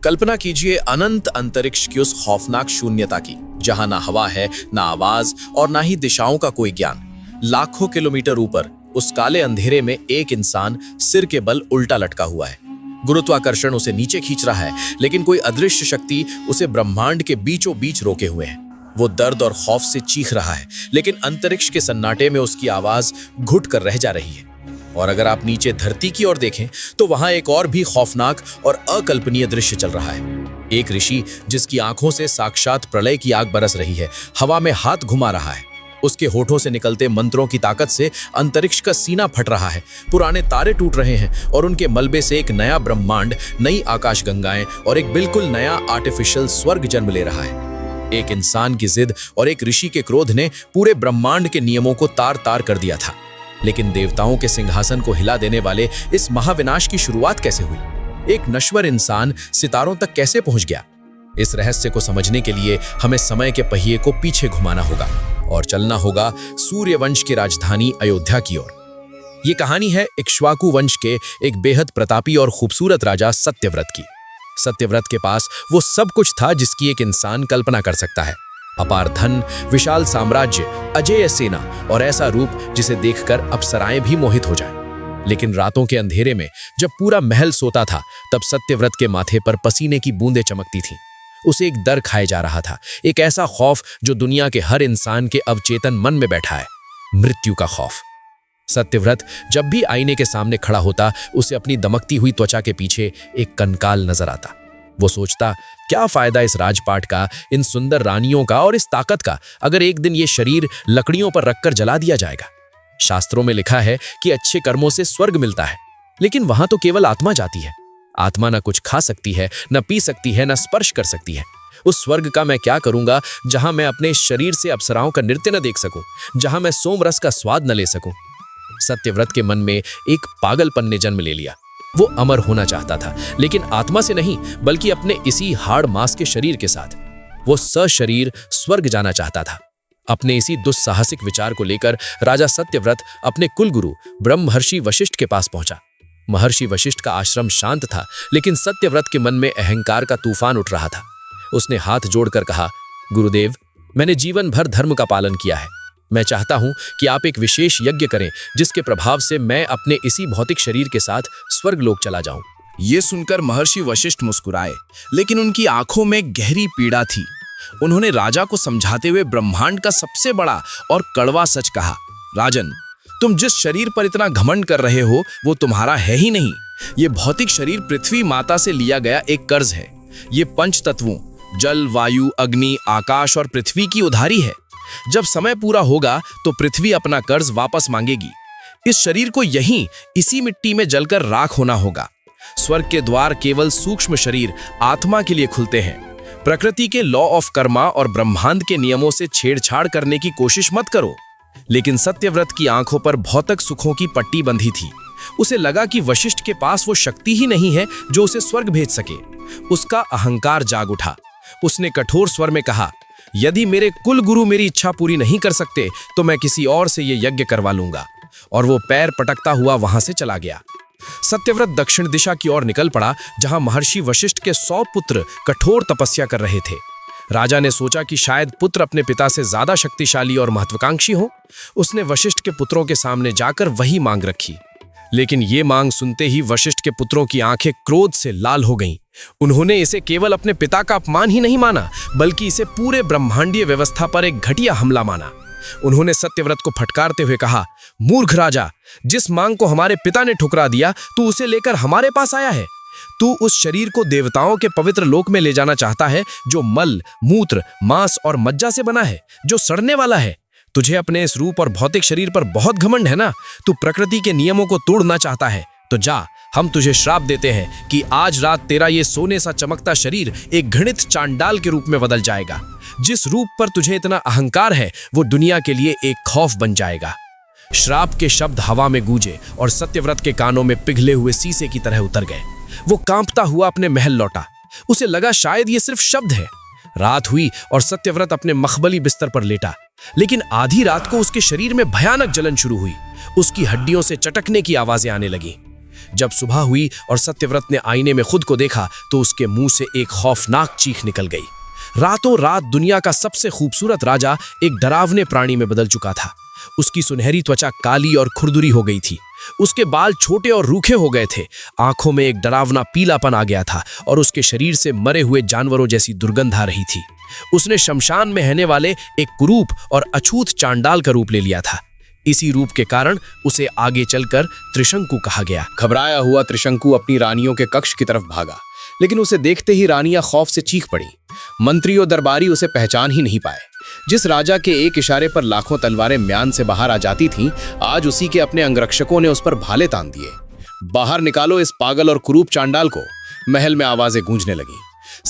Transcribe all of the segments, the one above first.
कल्पना कीजिए अनंत अंतरिक्ष की उस खौफनाक शून्यता की, जहां ना हवा है, ना आवाज और ना ही दिशाओं का कोई ज्ञान। लाखों किलोमीटर ऊपर उस काले अंधेरे में एक इंसान सिर के बल उल्टा लटका हुआ है। गुरुत्वाकर्षण उसे नीचे खींच रहा है, लेकिन कोई अदृश्य शक्ति उसे ब्रह्मांड के बीचों बीच रोके हुए है। वो दर्द और खौफ से चीख रहा है, लेकिन अंतरिक्ष के सन्नाटे में उसकी आवाज घुट कर रह जा रही है। और अगर आप नीचे धरती की ओर देखें तो वहां एक और भी खौफनाक और अकल्पनीय दृश्य चल रहा है। एक ऋषि जिसकी आंखों से साक्षात प्रलय की आग बरस रही है, हवा में हाथ घुमा रहा है। उसके होठों से निकलते मंत्रों की ताकत से अंतरिक्ष का सीना फट रहा है, पुराने तारे टूट रहे हैं और उनके मलबे से एक नया ब्रह्मांड, नई आकाशगंगाएं और एक बिल्कुल नया आर्टिफिशियल स्वर्ग जन्म ले रहा है। एक इंसान की जिद और एक ऋषि के क्रोध ने पूरे ब्रह्मांड के नियमों को तार तार कर दिया था। लेकिन देवताओं के सिंहासन को हिला देने वाले इस महाविनाश की शुरुआत कैसे हुई? एक नश्वर इंसान सितारों तक कैसे पहुंच गया? इस रहस्य को समझने के लिए हमें समय के पहिए को पीछे घुमाना होगा और चलना होगा सूर्यवंश की राजधानी अयोध्या की ओर। ये कहानी है इक्ष्वाकु वंश के एक बेहद प्रतापी और खूबसूरत राजा सत्यव्रत की। सत्यव्रत के पास वो सब कुछ था जिसकी एक इंसान कल्पना कर सकता है। अपार धन, विशाल साम्राज्य, अजेय सेना और ऐसा रूप जिसे देखकर अप्सराएं भी मोहित हो जाएं। लेकिन रातों के अंधेरे में जब पूरा महल सोता था, तब सत्यव्रत के माथे पर पसीने की बूंदें चमकती थीं। उसे एक डर खाए जा रहा था, एक ऐसा खौफ जो दुनिया के हर इंसान के अवचेतन मन में बैठा है, मृत्यु का खौफ। सत्यव्रत जब भी आईने के सामने खड़ा होता, उसे अपनी दमकती हुई त्वचा के पीछे एक कंकाल नजर आता। वो सोचता, क्या फायदा इस राजपाट का, इन सुंदर रानियों का और इस ताकत का, अगर एक दिन ये शरीर लकड़ियों पर रखकर जला दिया जाएगा। शास्त्रों में लिखा है कि अच्छे कर्मों से स्वर्ग मिलता है, लेकिन वहां तो केवल आत्मा जाती है। आत्मा न कुछ खा सकती है, न पी सकती है, न स्पर्श कर सकती है। उस स्वर्ग का मैं क्या करूंगा जहां मैं अपने शरीर से अप्सराओं का नृत्य न देख सकूं, जहां मैं सोमरस का स्वाद न ले सकूं। सत्यव्रत के मन में एक पागलपन ने जन्म ले लिया। वो अमर होना चाहता था, लेकिन आत्मा से नहीं, बल्कि अपने इसी हाड़ मांस के शरीर के साथ। वो सशरीर स्वर्ग जाना चाहता था। अपने इसी दुस्साहसिक विचार को लेकर राजा सत्यव्रत अपने कुलगुरु ब्रह्मर्षि वशिष्ठ के पास पहुंचा। महर्षि वशिष्ठ का आश्रम शांत था, लेकिन सत्यव्रत के मन में अहंकार का तूफान उठ रहा था। उसने हाथ जोड़कर कहा, गुरुदेव, मैंने जीवन भर धर्म का पालन किया है। मैं चाहता हूं कि आप एक विशेष यज्ञ करें, जिसके प्रभाव से मैं अपने इसी भौतिक शरीर के साथ स्वर्गलोक चला जाऊं। ये सुनकर महर्षि वशिष्ठ मुस्कुराए, लेकिन उनकी आंखों में गहरी पीड़ा थी। उन्होंने राजा को समझाते हुए ब्रह्मांड का सबसे बड़ा और कड़वा सच कहा, राजन, तुम जिस शरीर पर इतना घमंड कर रहे हो, वो तुम्हारा है ही नहीं। ये भौतिक शरीर पृथ्वी माता से लिया गया एक कर्ज है। ये पंच तत्वों जल, वायु, अग्नि, आकाश और पृथ्वी की उधारी है। जब समय पूरा होगा तो पृथ्वी अपना कर्ज वापस मांगेगी। इस शरीर को यहीं इसी मिट्टी में जलकर राख होना होगा। स्वर्ग के द्वार केवल सूक्ष्म शरीर आत्मा के लिए खुलते हैं। प्रकृति के लॉ ऑफ कर्मा और ब्रह्मांड के नियमों से छेड़छाड़ करने की कोशिश मत करो। लेकिन सत्यव्रत की आंखों पर भौतिक सुखों की पट्टी बंधी थी। उसे लगा कि वशिष्ठ के पास वो शक्ति ही नहीं है जो उसे स्वर्ग भेज सके। उसका अहंकार जाग उठा। उसने कठोर स्वर में कहा, यदि मेरे कुल गुरु मेरी इच्छा पूरी नहीं कर सकते तो मैं किसी और से ये यज्ञ करवा लूंगा। और वो पैर पटकता हुआ वहां से चला गया। सत्यव्रत दक्षिण दिशा की ओर निकल पड़ा, जहां महर्षि वशिष्ठ के 100 पुत्र कठोर तपस्या कर रहे थे। राजा ने सोचा कि शायद पुत्र अपने पिता से ज्यादा शक्तिशाली और महत्वाकांक्षी हो। उसने वशिष्ठ के पुत्रों के सामने जाकर वही मांग रखी। लेकिन ये मांग सुनते ही वशिष्ठ के पुत्रों की आंखें क्रोध से लाल हो गईं। उन्होंने इसे केवल अपने पिता का अपमान ही नहीं माना, बल्कि इसे पूरे ब्रह्मांडीय व्यवस्था पर एक घटिया हमला माना। उन्होंने सत्यव्रत को फटकारते हुए कहा, मूर्ख राजा, जिस मांग को हमारे पिता ने ठुकरा दिया, तू उसे लेकर हमारे पास आया है। तू उस शरीर को देवताओं के पवित्र लोक में ले जाना चाहता है, जो मल, मूत्र, मांस और मज्जा से बना है, जो सड़ने वाला है। तुझे अपने इस रूप और भौतिक शरीर पर बहुत घमंड है ना? तू प्रकृति के नियमों को तोड़ना चाहता है, तो जा, हम तुझे श्राप देते हैं कि आज रात तेरा ये सोने सा चमकता शरीर एक घृणित चांडाल के रूप में बदल जाएगा। जिस रूप पर तुझे इतना अहंकार है, वो दुनिया के लिए एक खौफ बन जाएगा। श्राप के शब्द हवा में गूंजे और सत्यव्रत के कानों में पिघले हुए शीशे की तरह उतर गए। वो कांपता हुआ अपने महल लौटा। उसे लगा शायद ये सिर्फ शब्द है। रात हुई और सत्यव्रत अपने मखमली बिस्तर पर लेटा, लेकिन आधी रात को उसके शरीर में भयानक जलन शुरू हुई। उसकी हड्डियों से चटकने की आवाजें आने लगी। जब सुबह हुई और सत्यव्रत ने आईने में खुद को देखा तो उसके मुंह से एक खौफनाक चीख निकल गई। रातों रात दुनिया का सबसे खूबसूरत राजा एक डरावने प्राणी में बदल चुका था। उसकी सुनहरी त्वचा काली और खुरदुरी हो गई थी, उसके बाल छोटे और रूखे हो गए थे, आंखों में एक डरावना पीलापन आ गया था और उसके शरीर से मरे हुए जानवरों जैसी दुर्गंध आ रही थी। उसने शमशान में रहने वाले एक कुरूप और अछूत चांडाल का रूप ले लिया था। इसी रूप के कारण उसे आगे चलकर त्रिशंकु कहा गया। घबराया हुआ त्रिशंकु अपनी रानियों के कक्ष की तरफ भागा, लेकिन उसे देखते ही रानियां खौफ से चीख पड़ी। मंत्री और दरबारी उसे पहचान ही नहीं पाए। जिस राजा के एक इशारे पर लाखों तलवारें म्यान से बाहर आ जाती थीं, आज उसी के अपने अंगरक्षकों ने उस पर भाले तान दिए। बाहर निकालो इस पागल और कुरूप चांडाल को। महल में आवाजें गूंजने लगी।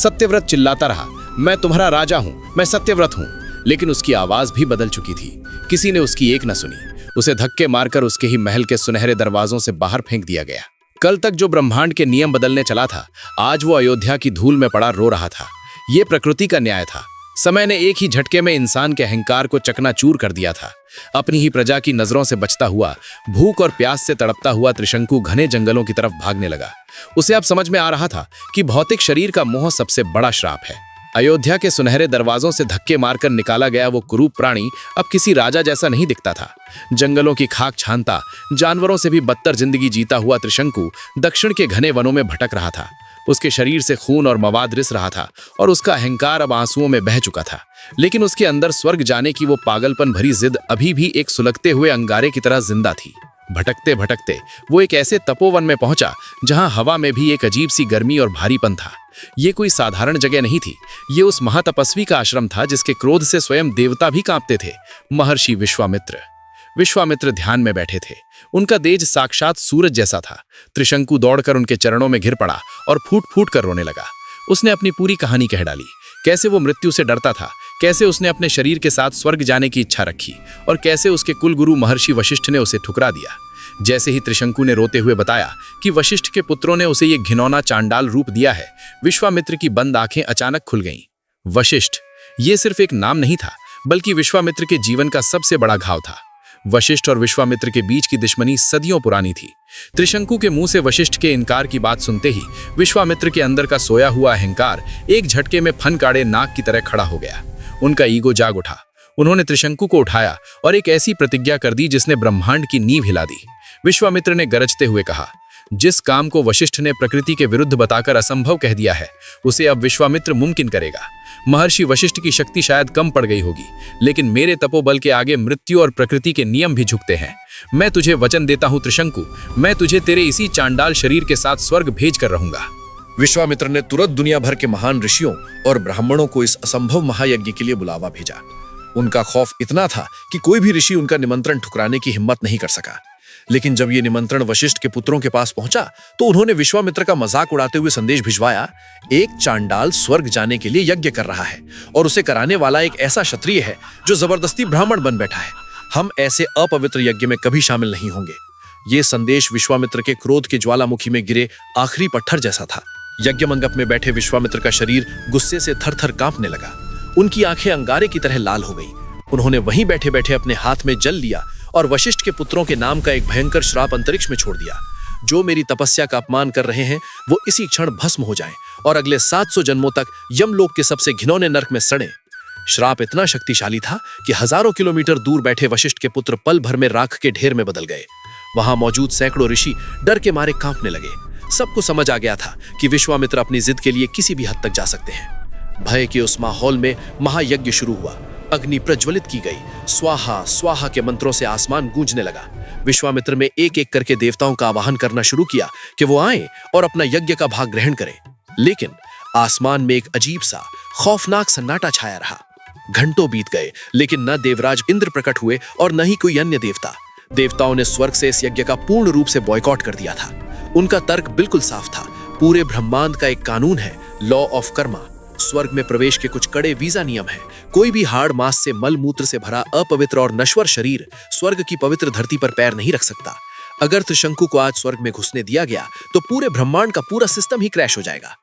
सत्यव्रत चिल्लाता रहा, मैं तुम्हारा राजा हूं, मैं सत्यव्रत हूं। लेकिन उसकी आवाज भी बदल चुकी थी। किसी ने उसकी एक न सुनी। उसे धक्के मारकर उसके ही महल के सुनहरे दरवाजों से बाहर फेंक दिया गया। कल तक जो ब्रह्मांड के नियम बदलने चला था, आज वो अयोध्या की धूल में पड़ा रो रहा था। ये प्रकृति का न्याय था। समय ने एक ही झटके में इंसान के अहंकार को चकनाचूर कर दिया था। अपनी ही प्रजा की नजरों से बचता हुआ, भूख और प्यास से तड़पता हुआ त्रिशंकु घने जंगलों की तरफ भागने लगा। उसे अब समझ में आ रहा था कि भौतिक शरीर का मोह सबसे बड़ा श्राप है। अयोध्या के सुनहरे दरवाजों से धक्के मारकर निकाला गया वो कुरूप प्राणी अब किसी राजा जैसा नहीं दिखता था। जंगलों की खाक छानता, जानवरों से भी बदतर जिंदगी जीता हुआ त्रिशंकु दक्षिण के घने वनों में भटक रहा था। उसके शरीर से खून और मवाद रिस रहा था और उसका अहंकार अब आंसुओं में बह चुका था। लेकिन उसके अंदर स्वर्ग जाने की वो पागलपन भरी जिद अभी भी एक सुलगते हुए अंगारे की तरह जिंदा थी। भटकते भटकते वो एक ऐसे तपोवन में पहुंचा जहां हवा में भी एक अजीब सी गर्मी और भारीपन था। ये कोई साधारण जगह नहीं थी। ये उस महातपस्वी का आश्रम था जिसके क्रोध से स्वयं देवता भी कांपते थे। महर्षि विश्वामित्र। विश्वामित्र ध्यान में बैठे थे। उनका तेज साक्षात सूरज जैसा था। त्रिशंकु दौड़कर उनके चरणों में गिर पड़ा और फूट फूट कर रोने लगा। उसने अपनी पूरी कहानी कह डाली। कैसे वो मृत्यु से डरता था, कैसे उसने अपने शरीर के साथ स्वर्ग जाने की इच्छा रखी और कैसे उसके कुलगुरु महर्षि वशिष्ठ ने उसे ठुकरा दिया। जैसे ही त्रिशंकु ने रोते हुए बताया कि वशिष्ठ के पुत्रों ने उसे ये घिनौना चांडाल रूप दिया है, विश्वामित्र की बंद आंखें अचानक खुल गईं। वशिष्ठ, ये सिर्फ एक नाम नहीं था, बल्कि विश्वामित्र के जीवन का सबसे बड़ा घाव था। वशिष्ठ और विश्वामित्र के बीच की दुश्मनी सदियों पुरानी थी। त्रिशंकु के मुंह से वशिष्ठ के इनकार की बात सुनते ही विश्वामित्र के अंदर का सोया हुआ अहंकार एक झटके में फन काड़े नाग की तरह खड़ा हो गया। उनका ईगो जाग उठा। उन्होंने त्रिशंकु को उठाया और एक ऐसी प्रतिज्ञा कर दी जिसने ब्रह्मांड की नींव हिला दी। विश्वामित्र ने गरजते हुए कहा, जिस काम को वशिष्ठ ने प्रकृति के विरुद्ध बताकर असंभव कह दिया है, उसे अब विश्वामित्र मुमकिन करेगा। महर्षि वशिष्ठ की शक्ति शायद कम पड़ गई होगी, लेकिन मेरे तपोबल के आगे मृत्यु और प्रकृति के नियम भी झुकते हैं। मैं तुझे वचन देता हूं त्रिशंकु, मैं तुझे तेरे इसी चांडाल शरीर के साथ स्वर्ग भेज कर रहूंगा। विश्वामित्र ने तुरंत दुनिया भर के महान ऋषियों और ब्राह्मणों को इस असंभव महायज्ञ के लिए बुलावा भेजा। उनका खौफ इतना था कि कोई भी ऋषि उनका निमंत्रण ठुकराने की हिम्मत नहीं कर सका। लेकिन जब ये निमंत्रण वशिष्ठ के पुत्रों के पास पहुंचा तो उन्होंने विश्वामित्र का मजाक उड़ाते हुए संदेश भिजवाया, एक चांडाल स्वर्ग जाने के लिए यज्ञ कर रहा है और उसे कराने वाला एक ऐसा क्षत्रिय है जो जबरदस्ती ब्राह्मण बन बैठा है। हम ऐसे अपवित्र यज्ञ में कभी शामिल नहीं होंगे। ये संदेश विश्वामित्र के क्रोध के ज्वालामुखी में गिरे आखिरी पत्थर जैसा था। यज्ञ मंडप में बैठे विश्वामित्र का शरीर गुस्से से थर-थर कांपने लगा। उनकी आंखें अंगारे की तरह लाल हो गई। उन्होंने वहीं बैठे बैठे अपने हाथ में जल लिया और वशिष्ठ के पुत्रों के नाम का एक भयंकर श्राप अंतरिक्ष में छोड़ दिया। जो मेरी तपस्या का अपमान कर रहे हैं वो इसी क्षण भस्म हो जाएं और अगले 700 जन्मों तक यमलोक के सबसे घिनौने नरक में सड़ें। श्राप इतना शक्तिशाली था कि हजारों किलोमीटर दूर बैठे वशिष्ठ के पुत्र पल भर में राख के ढेर में बदल गए। वहां मौजूद सैकड़ों ऋषि डर के मारे कांपने लगे। सबको समझ आ गया था कि विश्वामित्र अपनी जिद के लिए किसी भी हद तक जा सकते हैं। भय के उस माहौल में महायज्ञ शुरू हुआ। अग्नि प्रज्वलित की गई। स्वाहा स्वाहा के मंत्रों से आसमान गूंजने लगा। विश्वामित्र में एक एक करके देवताओं का आवाहन करना शुरू किया कि वो आएं और अपना यज्ञ का भाग ग्रहण करें। लेकिन आसमान में एक अजीब सा खौफनाक सन्नाटा छाया रहा। घंटों बीत गए, लेकिन न देवराज इंद्र प्रकट हुए और न ही कोई अन्य देवता। देवताओं ने स्वर्ग से इस यज्ञ का पूर्ण रूप से बॉयकॉट कर दिया था। उनका तर्क बिल्कुल साफ था। पूरे ब्रह्मांड का एक कानून है, लॉ ऑफ कर्मा। स्वर्ग में प्रवेश के कुछ कड़े वीजा नियम हैं। कोई भी हाड़ मांस से मल मूत्र से भरा अपवित्र और नश्वर शरीर स्वर्ग की पवित्र धरती पर पैर नहीं रख सकता। अगर त्रिशंकु को आज स्वर्ग में घुसने दिया गया तो पूरे ब्रह्मांड का पूरा सिस्टम ही क्रैश हो जाएगा।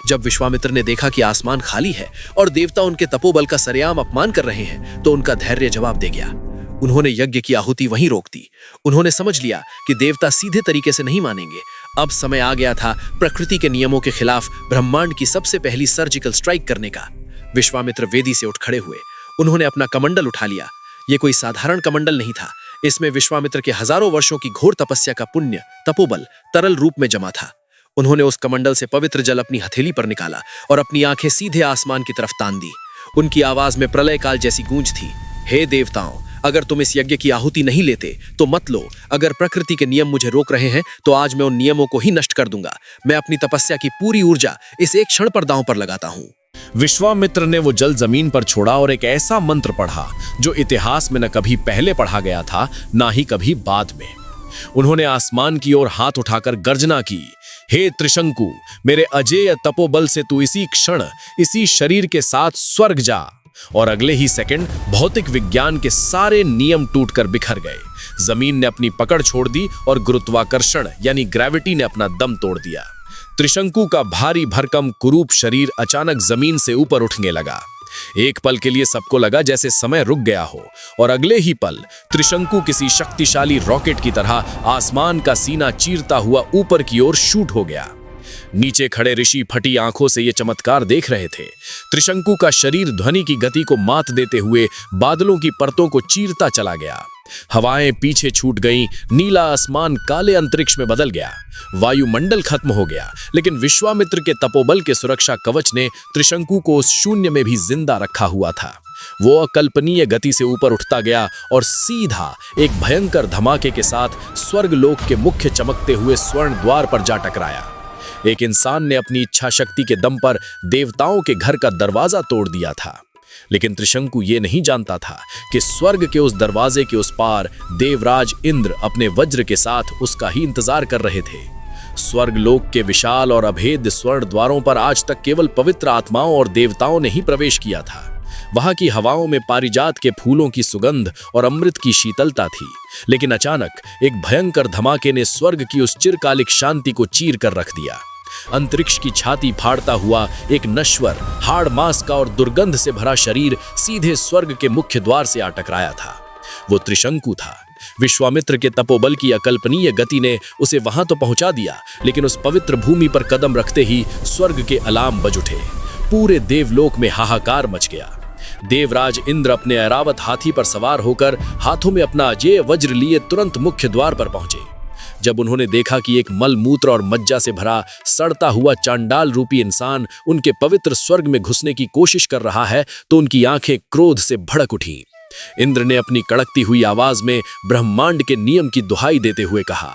जब विश्वामित्र ने देखा कि आसमान खाली है और देवता उनके तपोबल का सरेआम अपमान कर रहे हैं तो उनका धैर्य जवाब दे गया। उन्होंने यज्ञ की आहुति वहीं रोक दी। उन्होंने समझ लिया कि देवता सीधे तरीके से नहीं मानेंगे। अब समय आ गया था प्रकृति के नियमों के खिलाफ ब्रह्मांड की सबसे पहली सर्जिकल स्ट्राइक करने का। विश्वामित्र वेदी से उठ खड़े हुए। उन्होंने अपना कमंडल उठा लिया। ये कोई साधारण कमंडल नहीं था। इसमें विश्वामित्र के हजारों वर्षों की घोर तपस्या का पुण्य, तपोबल तरल रूप में जमा था। उन्होंने उस कमंडल से पवित्र जल अपनी हथेली पर निकाला और अपनी आंखें सीधे आसमान की तरफ तान दी। उनकी आवाज में प्रलय काल जैसी गूंज थी। हे देवताओं, अगर तुम इस यज्ञ की आहुति नहीं लेते तो मत लो। अगर प्रकृति के नियम मुझे रोक रहे हैं तो आज मैं उन नियमों को ही नष्ट कर दूंगा। मैं अपनी तपस्या की पूरी ऊर्जा इस एक क्षण पर दांव पर लगाता हूं। विश्वामित्र ने वो जल जमीन पर छोड़ा और एक ऐसा मंत्र पढ़ा जो इतिहास में न कभी पहले पढ़ा गया था, ना ही कभी बाद में। उन्होंने आसमान की ओर हाथ उठाकर गर्जना की, हे त्रिशंकु, मेरे अजेय तपोबल से तू इसी क्षण इसी शरीर के साथ स्वर्ग जा। और अगले ही सेकंड भौतिक विज्ञान के सारे नियम टूटकर बिखर गए। जमीन ने अपनी पकड़ छोड़ दी और गुरुत्वाकर्षण यानी ग्रेविटी ने अपना दम तोड़ दिया। त्रिशंकु का भारी भरकम कुरूप शरीर अचानक जमीन से ऊपर उठने लगा। एक पल के लिए सबको लगा जैसे समय रुक गया हो, और अगले ही पल त्रिशंकु किसी शक्तिशाली रॉकेट की तरह आसमान का सीना चीरता हुआ ऊपर की ओर शूट हो गया। नीचे खड़े ऋषि फटी आंखों से यह चमत्कार देख रहे थे। त्रिशंकु का शरीर ध्वनि की गति को मात देते हुए बादलों की परतों को चीरता चला गया। हवाएं पीछे छूट गईं, नीला आसमान काले अंतरिक्ष में बदल गया, वायुमंडल खत्म हो गया। लेकिन विश्वामित्र के तपोबल के सुरक्षा कवच ने त्रिशंकु को उस शून्य में भी जिंदा रखा हुआ था। वो अकल्पनीय गति से ऊपर उठता गया और सीधा एक भयंकर धमाके के साथ स्वर्गलोक के मुख्य चमकते हुए स्वर्ण द्वार पर जा टकराया। एक इंसान ने अपनी इच्छा शक्ति के दम पर देवताओं के घर का दरवाजा तोड़ दिया था। लेकिन त्रिशंकु ये नहीं जानता था कि स्वर्ग के उस दरवाजे के उस पार देवराज इंद्र अपने वज्र के साथ उसका ही इंतजार कर रहे थे। स्वर्गलोक के विशाल और अभेद्य स्वर्ण द्वारों पर आज तक केवल पवित्र आत्माओं और देवताओं ने ही प्रवेश किया था। वहां की हवाओं में पारिजात के फूलों की सुगंध और अमृत की शीतलता थी। लेकिन अचानक एक भयंकर धमाके ने स्वर्ग की उस चिरकालिक शांति को चीर कर रख दिया। अंतरिक्ष की छाती फाड़ता हुआ एक नश्वर, हाड़ मांस का और दुर्गंध से भरा शरीर सीधे स्वर्ग के मुख्य द्वार से आ टकराया था। वो त्रिशंकु था। विश्वामित्र के तपोबल की अकल्पनीय गति ने उसे वहां तो पहुंचा दिया, लेकिन उस पवित्र भूमि पर कदम रखते ही स्वर्ग के अलार्म बज उठे। पूरे देवलोक में हाहाकार मच गया। देवराज इंद्र अपने ऐरावत हाथी पर सवार होकर हाथों में अपना अजेय वज्र लिए तुरंत मुख्य द्वार पर पहुंचे। जब उन्होंने देखा कि एक मल मूत्र और मज्जा से भरा सड़ता हुआ चांडाल रूपी इंसान उनके पवित्र स्वर्ग में घुसने की कोशिश कर रहा है, तो उनकी आंखें क्रोध से भड़क उठीं। इंद्र ने अपनी कड़कती हुई आवाज में ब्रह्मांड के नियम की दुहाई देते हुए कहा,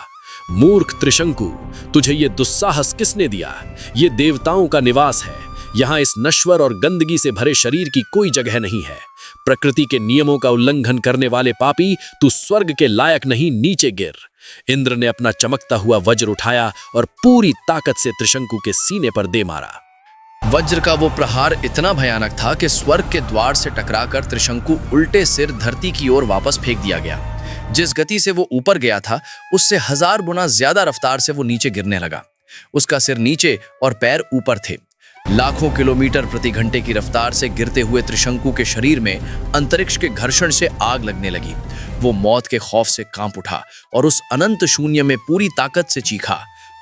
मूर्ख त्रिशंकु, तुझे ये दुस्साहस किसने दिया? ये देवताओं का निवास है। यहाँ इस नश्वर और गंदगी से भरे शरीर की कोई जगह नहीं है। प्रकृति के नियमों का उल्लंघन करने वाले पापी, तू स्वर्ग के लायक नहीं, नीचे गिर। इंद्र ने अपना चमकता हुआ वज्र उठाया और पूरी ताकत से त्रिशंकु के सीने पर दे मारा। वज्र का वो प्रहार इतना भयानक था कि स्वर्ग के द्वार से टकराकर त्रिशंकु उल्टे सिर धरती की ओर वापस फेंक दिया गया। जिस गति से वो ऊपर गया था, उससे 1000 गुना ज्यादा रफ्तार से वो नीचे गिरने लगा। उसका सिर नीचे और पैर ऊपर थे। लाखों किलोमीटर प्रति घंटे की रफ्तार से गिरते हुए त्रिशंकु के शरीर में अंतरिक्ष के घर्षण से आग लगने लगी। वो मौत के खौफ से कांप उठा और उस अनंत शून्य में पूरी ताकत से चीखा,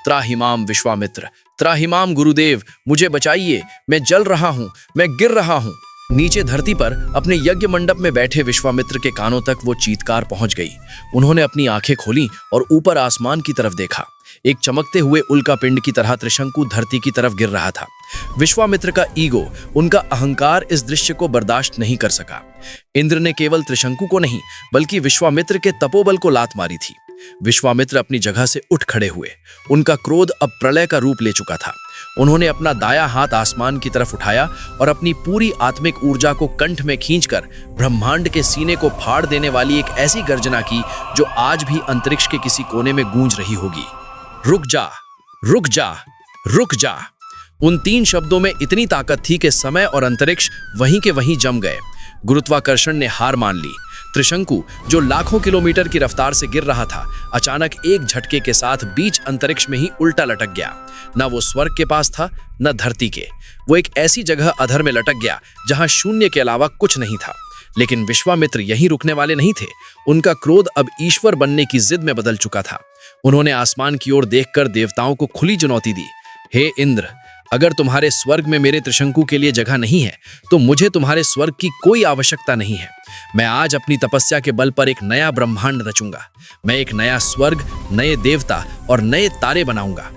त्राहिमाम विश्वामित्र, त्राहिमाम गुरुदेव, मुझे बचाइए, मैं जल रहा हूं, मैं गिर रहा हूं। नीचे धरती पर अपने यज्ञ मंडप में बैठे विश्वामित्र के कानों तक वो चीत्कार पहुंच गई। उन्होंने अपनी आंखें खोली और ऊपर आसमान की तरफ देखा। एक चमकते हुए उल्का पिंड की तरह त्रिशंकु धरती की तरफ गिर रहा था। विश्वामित्र का ईगो, उनका अहंकार इस दृश्य को बर्दाश्त नहीं कर सका। इंद्र ने केवल त्रिशंकु को नहीं बल्कि विश्वामित्र के तपोबल को लात मारी थी। विश्वामित्र अपनी जगह से उठ खड़े हुए। उनका क्रोध अब प्रलय का रूप ले चुका था। उन्होंने अपना दायां हाथ आसमान की तरफ उठाया और अपनी पूरी आत्मिक ऊर्जा को कंठ में खींचकर ब्रह्मांड के सीने को फाड़ देने वाली एक ऐसी गर्जना की जो आज भी अंतरिक्ष के किसी कोने में गूंज रही होगी। रुक जा, रुक जा, रुक जा। उन 3 शब्दों में इतनी ताकत थी कि समय और अंतरिक्ष वहीं के वहीं जम गए। गुरुत्वाकर्षण ने हार मान ली। त्रिशंकु, जो लाखों किलोमीटर की रफ्तार से गिर रहा था, अचानक एक झटके के साथ बीच अंतरिक्ष में ही उल्टा लटक गया। न वो स्वर्ग के पास था, न धरती के। वो एक ऐसी जगह अधर में लटक गया जहां शून्य के अलावा कुछ नहीं था। लेकिन विश्वामित्र यहीं रुकने वाले नहीं थे। उनका क्रोध अब ईश्वर बनने की जिद में बदल चुका था। उन्होंने आसमान की ओर देखकर देवताओं को खुली चुनौती दी। हे इंद्र, अगर तुम्हारे स्वर्ग में मेरे त्रिशंकु के लिए जगह नहीं है तो मुझे तुम्हारे स्वर्ग की कोई आवश्यकता नहीं है। मैं आज अपनी तपस्या के बल पर एक नया ब्रह्मांड रचूंगा। मैं एक नया स्वर्ग, नए देवता और नए तारे बनाऊंगा।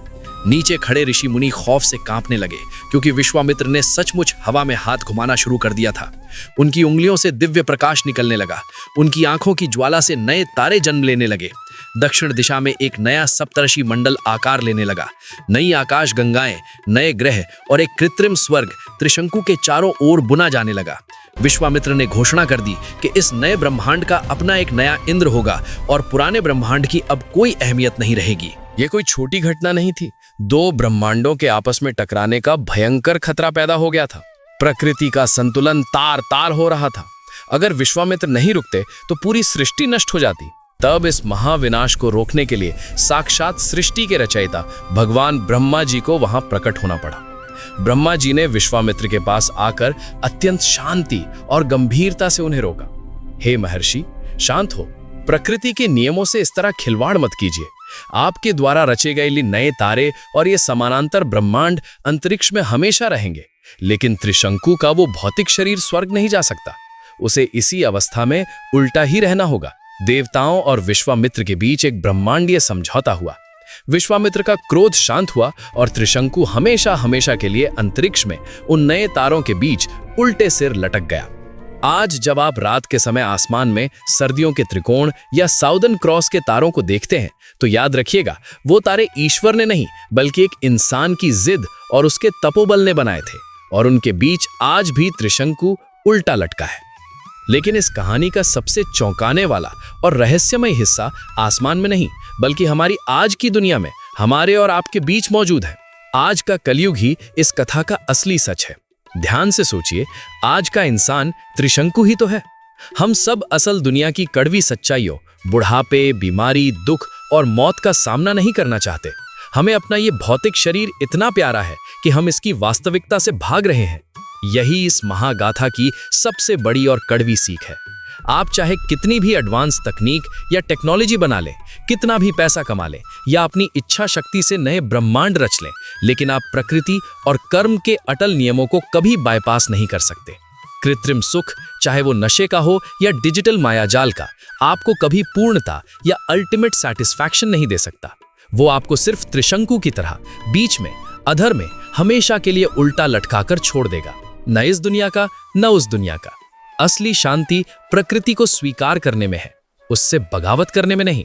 नीचे खड़े ऋषि मुनि खौफ से कांपने लगे, क्योंकि विश्वामित्र ने सचमुच हवा में हाथ घुमाना शुरू कर दिया था। उनकी उंगलियों से दिव्य प्रकाश निकलने लगा। उनकी आंखों की ज्वाला से नए तारे जन्म लेने लगे। दक्षिण दिशा में एक नया सप्तर्षि मंडल आकार लेने लगा। नई आकाश गंगाएं, नए ग्रह और एक कृत्रिम स्वर्ग त्रिशंकु के चारों ओर बुना जाने लगा। विश्वामित्र ने घोषणा कर दी कि इस नए ब्रह्मांड का अपना एक नया इंद्र होगा और पुराने ब्रह्मांड की अब कोई अहमियत नहीं रहेगी। ये कोई छोटी घटना नहीं थी। दो ब्रह्मांडों के आपस में टकराने का भयंकर खतरा पैदा हो गया था। प्रकृति का संतुलन तार तार हो रहा था। अगर विश्वामित्र नहीं रुकते तो पूरी सृष्टि नष्ट हो जाती। तब इस महाविनाश को रोकने के लिए साक्षात सृष्टि के रचयिता भगवान ब्रह्मा जी को वहां प्रकट होना पड़ा। ब्रह्मा जी ने विश्वामित्र के पास आकर अत्यंत शांति और गंभीरता से उन्हें रोका। हे महर्षि, शांत हो। प्रकृति के नियमों से इस तरह खिलवाड़ मत कीजिए। आपके द्वारा रचे गए नए तारे और ये समानांतर ब्रह्मांड अंतरिक्ष में हमेशा रहेंगे, लेकिन त्रिशंकु का वो भौतिक शरीर स्वर्ग नहीं जा सकता। उसे इसी अवस्था में उल्टा ही रहना होगा। देवताओं और विश्वामित्र के बीच एक ब्रह्मांडीय समझौता हुआ। विश्वामित्र का क्रोध शांत हुआ और त्रिशंकु हमेशा हमेशा के लिए अंतरिक्ष में उन नए तारों के बीच उल्टे सिर लटक गया। आज जब आप रात के समय आसमान में सर्दियों के त्रिकोण या साउदर्न क्रॉस के तारों को देखते हैं तो याद रखिएगा, वो तारे ईश्वर ने नहीं बल्कि एक इंसान की जिद और उसके तपोबल ने बनाए थे, और उनके बीच आज भी त्रिशंकु उल्टा लटका है। लेकिन इस कहानी का सबसे चौंकाने वाला और रहस्यमय हिस्सा आसमान में नहीं बल्कि हमारी आज की दुनिया में हमारे और आपके बीच मौजूद है। आज का कलयुग ही इस कथा का असली सच है। ध्यान से सोचिए, आज का इंसान त्रिशंकु ही तो है। हम सब असल दुनिया की कड़वी सच्चाइयों, बुढ़ापे, बीमारी, दुख और मौत का सामना नहीं करना चाहते। हमें अपना ये भौतिक शरीर इतना प्यारा है कि हम इसकी वास्तविकता से भाग रहे हैं। यही इस महागाथा की सबसे बड़ी और कड़वी सीख है। आप चाहे कितनी भी एडवांस तकनीक या टेक्नोलॉजी बना लें, कितना भी पैसा कमा लें या अपनी इच्छा शक्ति से नए ब्रह्मांड रच लें, लेकिन आप प्रकृति और कर्म के अटल नियमों को कभी बाईपास नहीं कर सकते। कृत्रिम सुख, चाहे वो नशे का हो या डिजिटल मायाजाल का, आपको कभी पूर्णता या अल्टीमेट सैटिस्फैक्शन नहीं दे सकता। वो आपको सिर्फ त्रिशंकु की तरह बीच में, अधर में हमेशा के लिए उल्टा लटकाकर छोड़ देगा। न इस दुनिया का, न उस दुनिया का। असली शांति प्रकृति को स्वीकार करने में है, उससे बगावत करने में नहीं।